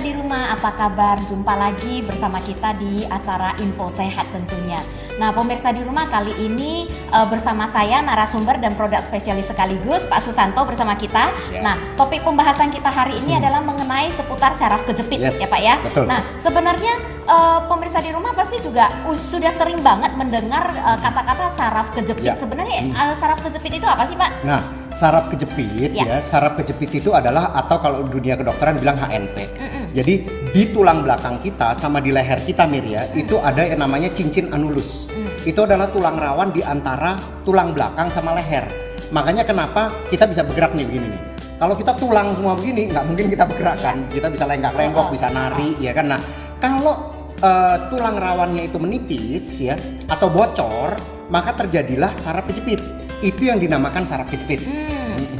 pemirsa di rumah, apa kabar? Jumpa lagi bersama kita di acara Info Sehat tentunya. Nah, pemirsa di rumah, kali ini bersama saya narasumber dan produk spesialis sekaligus Pak Susanto bersama kita. Ya. Nah, topik pembahasan kita hari ini adalah mengenai seputar saraf kejepit, ya Pak ya. Betul. Nah, sebenarnya pemirsa di rumah pasti juga sudah sering banget mendengar kata-kata saraf kejepit. Sebenarnya saraf kejepit itu apa sih Pak? Nah, saraf kejepit saraf kejepit itu adalah, atau kalau dunia kedokteran bilang HNP. Jadi di tulang belakang kita sama di leher kita itu ada yang namanya cincin anulus. Itu adalah tulang rawan di antara tulang belakang sama leher. Makanya kenapa kita bisa bergerak nih begini nih. Kalau kita tulang semua begini, nggak mungkin kita bergerakkan. Kita bisa lenggak-lenggok, bisa nari, ya kan. Nah, kalau tulang rawannya itu menipis ya atau bocor, maka terjadilah saraf kejepit. Itu yang dinamakan saraf kejepit.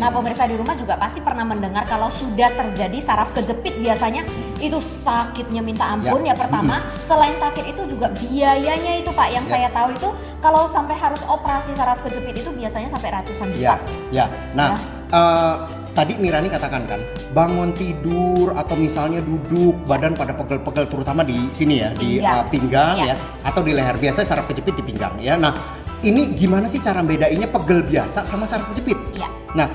Nah, pemirsa di rumah juga pasti pernah mendengar kalau sudah terjadi saraf kejepit biasanya itu sakitnya minta ampun ya pertama. Selain sakit itu juga biayanya itu Pak, yang saya tahu itu kalau sampai harus operasi saraf kejepit itu biasanya sampai ratusan juta. Nah, tadi Mirani katakan kan, bangun tidur atau misalnya duduk badan pada pegel-pegel, terutama di sini ya, di pinggang ya, atau di leher. Biasanya saraf kejepit di pinggang ya. Nah, ini gimana sih cara bedainnya pegel biasa sama saraf kejepit? Nah,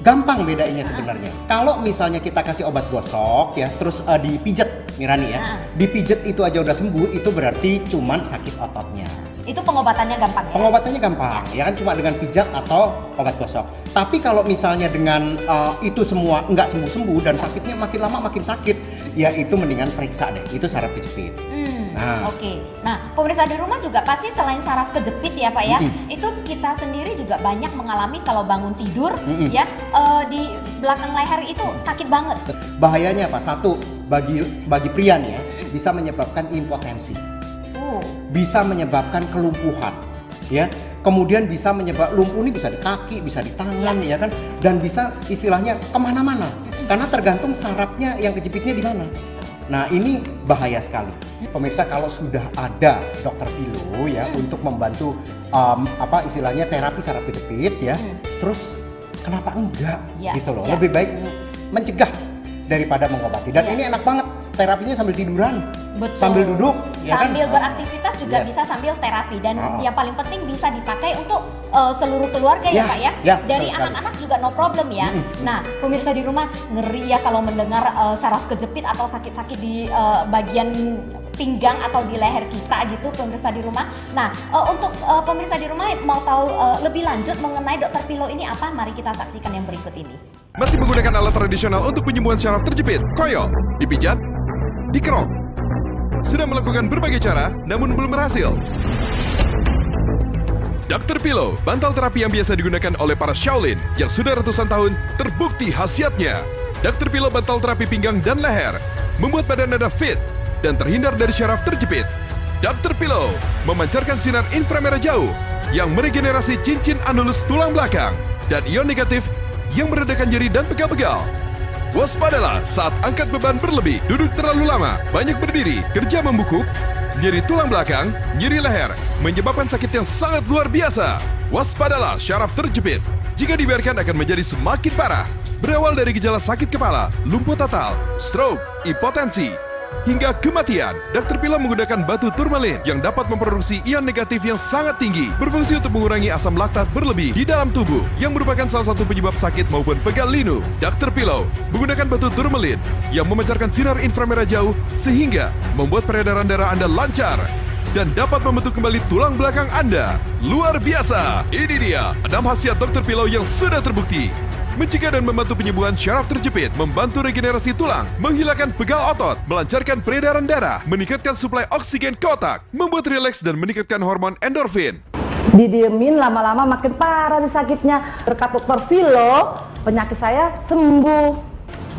gampang bedainnya sebenarnya. Kalau misalnya kita kasih obat gosok ya, terus dipijat Mirani ya, dipijat itu aja udah sembuh, itu berarti cuman sakit ototnya. Itu pengobatannya gampang ya? Pengobatannya gampang, ya kan, cuma dengan pijat atau obat gosok. Tapi kalau misalnya dengan itu semua nggak sembuh-sembuh dan sakitnya makin lama makin sakit, ya itu mendingan periksa deh, itu saraf kejepit. Oke. Nah, pemirsa di rumah juga pasti selain saraf kejepit ya Pak ya, itu kita sendiri juga banyak mengalami kalau bangun tidur ya, di belakang leher itu sakit banget. Bahayanya apa? Satu, bagi pria nih ya, bisa menyebabkan impotensi. Bisa menyebabkan kelumpuhan ya, kemudian bisa menyebabkan lumpuh ini bisa di kaki, bisa di tangan ya kan, dan bisa istilahnya kemana-mana karena tergantung sarafnya yang kejepitnya di mana. Nah, ini bahaya sekali pemirsa. Kalau sudah ada dokter Pilo ya untuk membantu istilahnya terapi saraf kejepit ya, terus kenapa enggak gitu loh. Lebih baik mencegah daripada mengobati. Dan ini enak banget terapinya sambil tiduran. Betul. Sambil duduk, sambil beraktivitas juga bisa sambil terapi, dan yang paling penting bisa dipakai untuk seluruh keluarga ya Pak ya. Dari anak-anak juga no problem ya. Nah, pemirsa di rumah, ngeri ya kalau mendengar saraf kejepit atau sakit-sakit di bagian pinggang atau di leher kita gitu pemirsa di rumah. Nah, untuk pemirsa di rumah mau tahu lebih lanjut mengenai Dokter Pilo ini apa, mari kita saksikan yang berikut ini. Masih menggunakan alat tradisional untuk penyembuhan saraf terjepit, koyo, dipijat, dikerok. Sudah melakukan berbagai cara, namun belum berhasil. Dokter Pilo, bantal terapi yang biasa digunakan oleh para Shaolin yang sudah ratusan tahun, terbukti khasiatnya. Dokter Pilo bantal terapi pinggang dan leher, membuat badan Anda fit dan terhindar dari saraf terjepit. Dokter Pilo memancarkan sinar inframerah jauh yang meregenerasi cincin anulus tulang belakang dan ion negatif yang meredakan nyeri dan pegal-pegal. Waspadalah saat angkat beban berlebih, duduk terlalu lama, banyak berdiri, kerja membungkuk, nyeri tulang belakang, nyeri leher, menyebabkan sakit yang sangat luar biasa. Waspadalah saraf terjepit. Jika dibiarkan akan menjadi semakin parah. Berawal dari gejala sakit kepala, lumpuh total, stroke, impotensi, hingga kematian. Dokter Pilo menggunakan batu turmalin yang dapat memproduksi ion negatif yang sangat tinggi, berfungsi untuk mengurangi asam laktat berlebih di dalam tubuh yang merupakan salah satu penyebab sakit maupun pegal linu. Dokter Pilo menggunakan batu turmalin yang memancarkan sinar inframerah jauh sehingga membuat peredaran darah Anda lancar dan dapat membentuk kembali tulang belakang Anda. Luar biasa. Ini dia 6 khasiat Dokter Pilo yang sudah terbukti mencegah dan membantu penyembuhan saraf terjepit, membantu regenerasi tulang, menghilangkan pegal otot, melancarkan peredaran darah, meningkatkan suplai oksigen ke otak, membuat rileks dan meningkatkan hormon endorfin. Didiemin lama-lama makin parah nih sakitnya. Berkat Dokter Pilo, penyakit saya sembuh.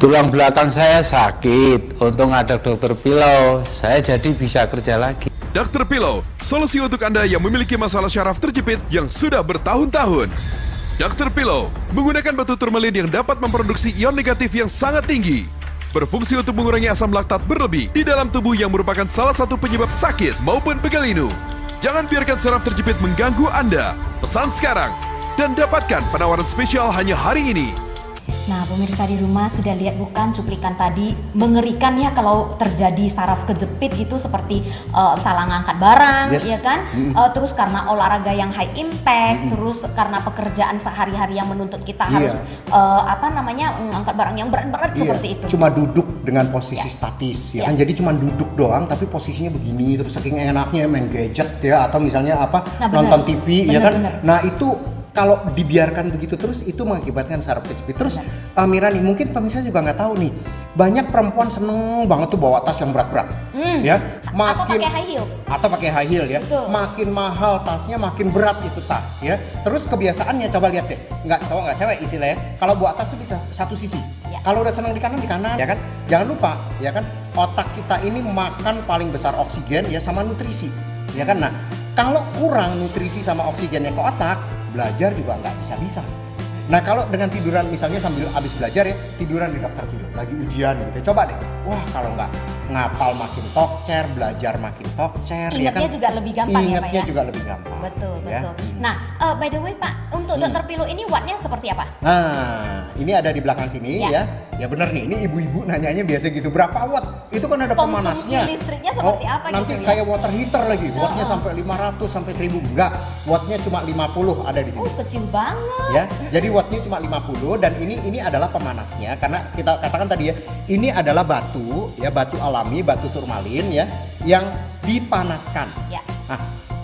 Tulang belakang saya sakit, untung ada Dokter Pilo, saya jadi bisa kerja lagi. Dokter Pilo, solusi untuk Anda yang memiliki masalah saraf terjepit yang sudah bertahun-tahun. Dokter Pilo menggunakan batu turmalin yang dapat memproduksi ion negatif yang sangat tinggi, berfungsi untuk mengurangi asam laktat berlebih di dalam tubuh yang merupakan salah satu penyebab sakit maupun pegal linu. Jangan biarkan saraf terjepit mengganggu Anda. Pesan sekarang dan dapatkan penawaran spesial hanya hari ini. Nah, pemirsa di rumah sudah lihat bukan cuplikan tadi, mengerikan ya kalau terjadi saraf kejepit gitu seperti salah ngangkat barang, ya kan? Terus karena olahraga yang high impact, terus karena pekerjaan sehari-hari yang menuntut kita harus angkat barang yang berat-berat seperti itu. Cuma duduk dengan posisi statis ya kan, jadi cuma duduk doang tapi posisinya begini, terus saking enaknya main gadget ya, atau misalnya nonton TV ya kan. Nah itu kalau dibiarkan begitu terus itu mengakibatkan saraf kejepit. Terus Mirani, mungkin pemirsa juga nggak tahu nih, banyak perempuan seneng banget tuh bawa tas yang berat-berat, ya. Atau pakai high heels. Atau pakai high heel ya. Betul. Makin mahal tasnya, makin berat itu tas ya. Terus kebiasaannya coba lihat deh, nggak cowok nggak cewek istilahnya. Kalau bawa tas itu di satu sisi. Ya. Kalau udah senang di kanan, ya kan. Jangan lupa ya kan, otak kita ini makan paling besar oksigen ya sama nutrisi, ya kan. Nah kalau kurang nutrisi sama oksigennya ke otak, belajar juga nggak bisa-bisa. Nah kalau dengan tiduran misalnya sambil habis belajar ya, tiduran di dokter tidur, lagi ujian gitu, coba deh. Wah kalau nggak ngapal makin tokcer, belajar makin tokcer. Ingatnya ya kan? juga lebih gampang ya Pak ya? Ingatnya juga lebih gampang. Betul, ya? betul. Nah by the way Pak, untuk dokter Pilo ini wattnya seperti apa? Nah ini ada di belakang sini ya. Ya bener nih, ini ibu-ibu nanyanya biasa gitu, berapa watt? Itu kan ada pemanasnya. Konsumsi listriknya seperti apa nanti gitu ya? kayak water heater lagi, wattnya sampai 500 sampai 1000, enggak, wattnya cuma 50 ada di sini. Oh kecil banget. Ya, jadi wattnya cuma 50 dan ini adalah pemanasnya, karena kita katakan tadi ya, ini adalah batu ya, batu alami, batu turmalin ya, yang dipanaskan. Ya. Nah,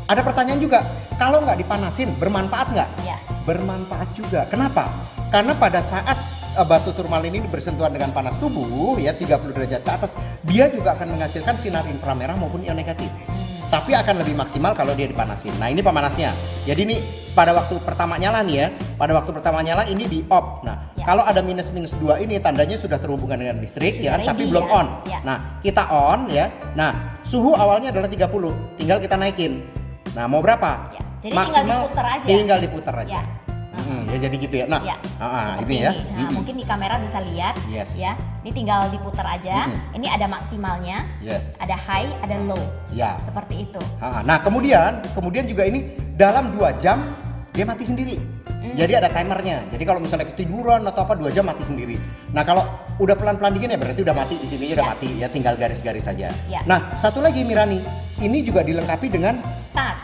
ada pertanyaan juga, kalau nggak dipanasin bermanfaat nggak? Ya. Bermanfaat juga. Kenapa? Karena pada saat batu turmalin ini bersentuhan dengan panas tubuh ya 30 derajat ke atas, dia juga akan menghasilkan sinar inframerah maupun ion negatif. Tapi akan lebih maksimal kalau dia dipanasin. Nah ini pemanasnya. Jadi ini pada waktu pertama nyala nih ya, pada waktu pertama nyala ini di off. Nah kalau ada minus 2 ini tandanya sudah terhubungan dengan listrik ya, tapi belum on. Nah kita on ya. Nah suhu awalnya adalah 30, tinggal kita naikin. Nah mau berapa? Jadi maksimal tinggal diputar aja. Ya jadi gitu ya. Nah, ini ya. Nah, mungkin di kamera bisa lihat ya. Ini tinggal diputar aja. Ini ada maksimalnya, ada high, ada low. Ya. Seperti itu. Nah, kemudian juga ini dalam 2 jam dia mati sendiri. Jadi ada timernya. Jadi kalau misalnya ketiduran atau apa 2 jam mati sendiri. Nah, kalau udah pelan-pelan dingin ya berarti udah mati, di sini udah mati ya, tinggal garis-garis saja. Nah, satu lagi Mirani, ini juga dilengkapi dengan tas.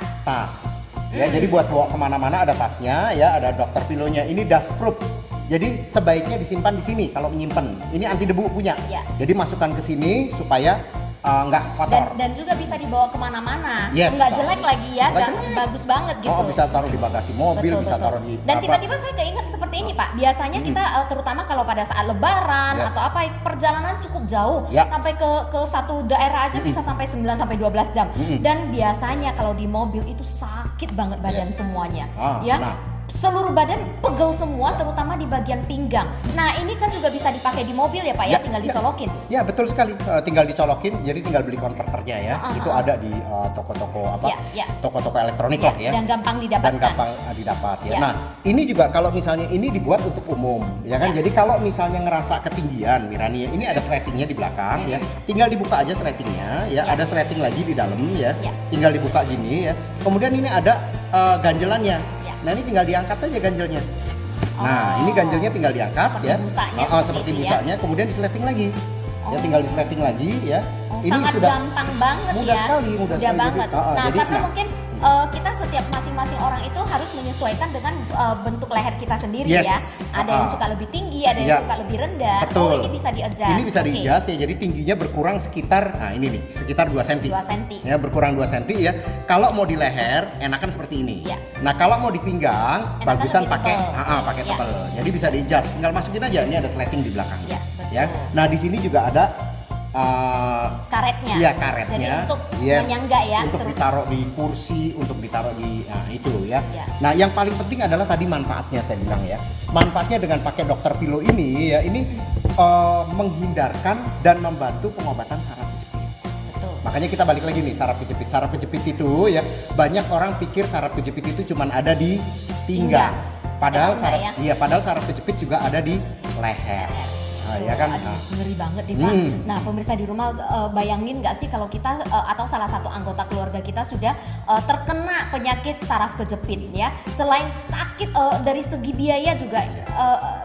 Ya, jadi buat bawa kemana-mana ada tasnya ya, ada dokter Pilonya. Ini dust proof. Jadi sebaiknya disimpan di sini kalau menyimpan. Ini anti debu punya. Jadi masukkan ke sini supaya nggak kotor. Dan juga bisa dibawa kemana-mana. Nggak jelek lagi ya, bagus banget gitu. Oh bisa taruh di bagasi mobil, bisa taruh di. Dan tiba-tiba saya keinget seperti ini Pak. Biasanya kita terutama kalau pada saat Lebaran atau apa perjalanan cukup jauh, sampai ke satu daerah aja bisa sampai 9 sampai 12 jam. Dan biasanya kalau di mobil itu sakit banget badan semuanya. Seluruh badan pegel semua, terutama di bagian pinggang. Nah ini kan juga bisa dipakai di mobil ya Pak ya, tinggal dicolokin. Ya betul sekali, tinggal dicolokin. Jadi tinggal beli konverternya ya. Itu ada di toko-toko toko-toko elektronik lah ya. Dan gampang didapatkan. Ya. Nah ini juga kalau misalnya ini dibuat untuk umum, ya kan. Jadi kalau misalnya ngerasa ketinggian, Mirani, ini ada sletingnya di belakang ya. Tinggal dibuka aja sletingnya ya. Ada sleting lagi di dalam ya. Tinggal dibuka gini ya. Kemudian ini ada ganjelannya. Nah ini tinggal diangkat aja ganjelnya. Nah ini ganjelnya tinggal diangkat ya. Seperti busanya, kemudian disleting lagi. Ya tinggal disleting lagi ya. Ini sangat sudah gampang banget mudah ya. Sekali, mudah sekali. Banget. Karena mungkin kita setiap masing-masing orang itu harus menyesuaikan dengan bentuk leher kita sendiri ya. Ada yang suka lebih tinggi, ada yang suka lebih rendah. Betul. Ini bisa di-adjust. Ini bisa di-adjust ya. Jadi tingginya berkurang sekitar, ini nih, sekitar 2 cm. 2 cm. Ya, berkurang 2 cm ya. Kalau mau di leher, enakan seperti ini. Nah, kalau mau di pinggang, bagusan pakai tebal. Jadi bisa di-adjust. Tinggal masukin aja. Ini ada sleting di belakang. Ya. Nah, di sini juga ada karetnya. Iya, karetnya. Jadi untuk menyangga ya. Untuk ditaruh di kursi, untuk ditaruh di itu ya. Nah, yang paling penting adalah tadi manfaatnya saya bilang ya. Manfaatnya dengan pakai dokter Pilo ini ya, ini menghindarkan dan membantu pengobatan saraf kejepit. Betul. Makanya kita balik lagi nih, saraf kejepit. Saraf kejepit itu ya, banyak orang pikir saraf kejepit itu cuman ada di pinggang. Padahal saraf kejepit juga ada di leher. Ya kan? Aduh, ngeri banget deh Pak. Nah pemirsa di rumah bayangin nggak sih kalau kita atau salah satu anggota keluarga kita sudah terkena penyakit saraf kejepit ya. Selain sakit dari segi biaya juga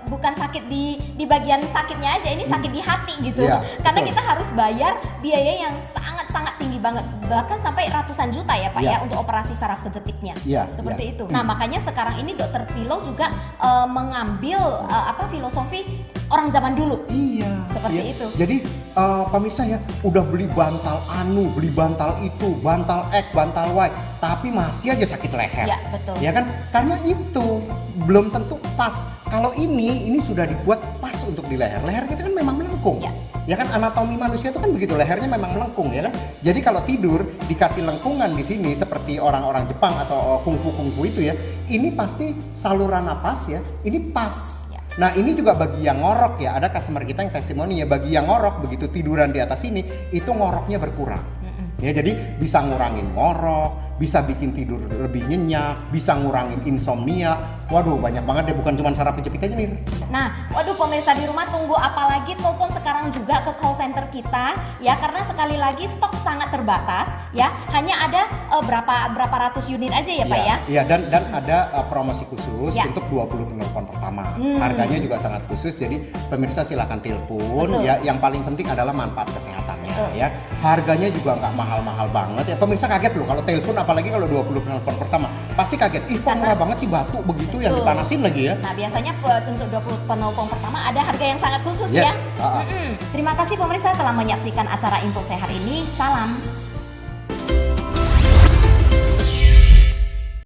bukan sakit di bagian sakitnya aja, ini sakit di hati gitu. Ya, karena betul. kita harus bayar biaya yang sangat tinggi banget, bahkan sampai ratusan juta ya Pak ya untuk operasi saraf kejepitnya. Seperti itu. Nah makanya sekarang ini Dokter Pilo juga mengambil filosofi orang zaman dulu. Seperti itu. Jadi pemirsa ya, udah beli bantal anu, beli bantal itu, bantal X, bantal Y, tapi masih aja sakit leher. Ya, betul. Ya kan? Karena itu belum tentu pas. Kalau ini sudah dibuat pas untuk di leher. Leher kita kan memang melengkung. Ya kan, anatomi manusia itu kan begitu, lehernya memang melengkung ya kan. Jadi kalau tidur dikasih lengkungan di sini seperti orang-orang Jepang atau kungfu itu ya, ini pasti saluran napas ya, ini pas. Nah ini juga bagi yang ngorok ya, ada customer kita yang testimoni ya, bagi yang ngorok begitu tiduran di atas ini, itu ngoroknya berkurang. Ya jadi bisa ngurangin ngorok, bisa bikin tidur lebih nyenyak, bisa ngurangin insomnia. Waduh banyak banget deh, bukan cuma saraf kejepit aja nih. Nah, waduh pemirsa di rumah tunggu apa lagi, telepon sekarang juga ke call center kita ya, karena sekali lagi stok sangat terbatas ya, hanya ada berapa ratus unit aja ya Pak ya. Iya dan ada promosi khusus untuk 20 penelpon pertama. Harganya juga sangat khusus, jadi pemirsa silakan telepon ya. Yang paling penting adalah manfaat kesehatannya ya. Harganya juga nggak mahal-mahal banget ya. Pemirsa kaget loh kalau telepon, apalagi kalau 20 penelpon pertama. Pasti kaget, ih kok murah banget sih batu begitu yang dipanasin lagi ya. Nah biasanya untuk 20 penelpon pertama ada harga yang sangat khusus ya. Terima kasih pemirsa telah menyaksikan acara Info Sehat ini. Salam.